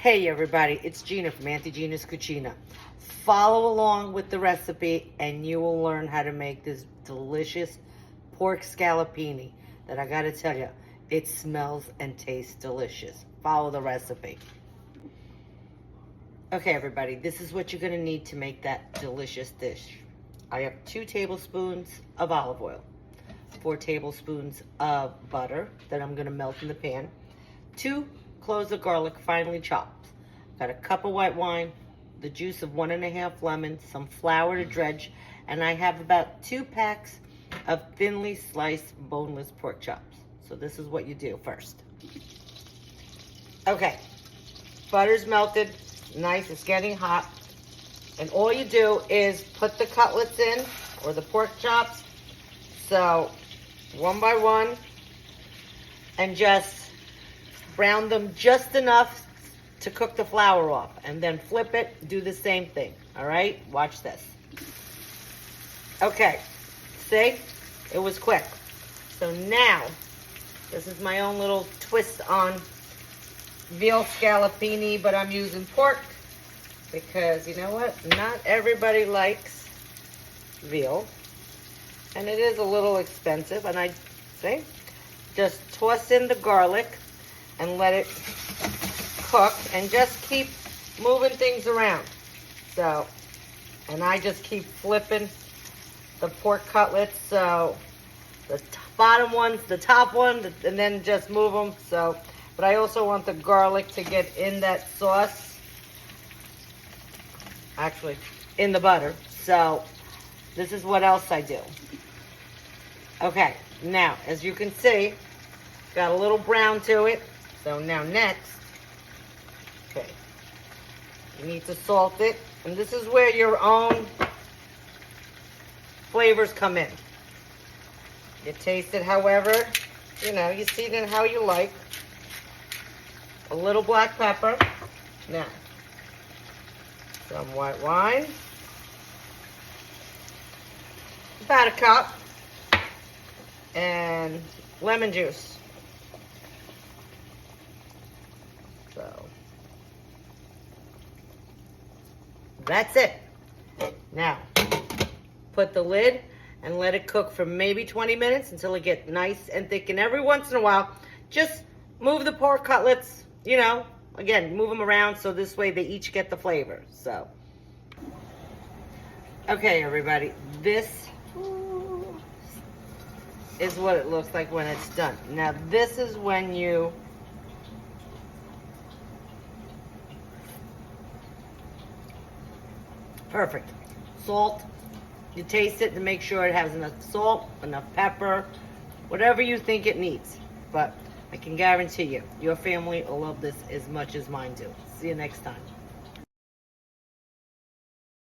Hey everybody, it's Gina from AuntieGinasCucina. Follow along with the recipe and you will learn how to make this delicious pork scallopini that I gotta tell you, it smells and tastes delicious. Follow the recipe. Okay everybody, this is what you're gonna need to make that delicious dish. I have 2 tablespoons of olive oil, 4 tablespoons of butter that I'm gonna melt in the pan, 2 cloves of garlic finely chopped. Got a cup of white wine, the juice of 1½ lemon, some flour to dredge, and I have about 2 packs of thinly sliced boneless pork chops. So this is what you do first. Okay, butter's melted, nice, it's getting hot. And all you do is put the cutlets in, or the pork chops, so one by one, and just brown them just enough to cook the flour off, and then flip it, do the same thing. All right, watch this. Okay, see, it was quick. So now, this is my own little twist on veal scallopini, but I'm using pork because you know what? Not everybody likes veal, and it is a little expensive. And I say, just toss in the garlic and let it cook, and just keep moving things around. So, and I just keep flipping the pork cutlets, so the bottom ones, the top one, and then just move them. So, but I also want the garlic to get in that sauce, actually in the butter. So this is what else I do. Okay, now as you can see, got a little brown to it. So now next, okay, you need to salt it. And this is where your own flavors come in. You taste it however, you know, you season it how you like. A little black pepper. Now, some white wine. About a cup. And lemon juice. So, that's it. Now, put the lid and let it cook for maybe 20 minutes until it gets nice and thick. And every once in a while, just move the pork cutlets, you know, again, move them around so this way they each get the flavor. So, okay, everybody, this is what it looks like when it's done. Now, this is when you perfect. Salt. You taste it to make sure it has enough salt, enough pepper, whatever you think it needs. But I can guarantee you, your family will love this as much as mine do. See you next time.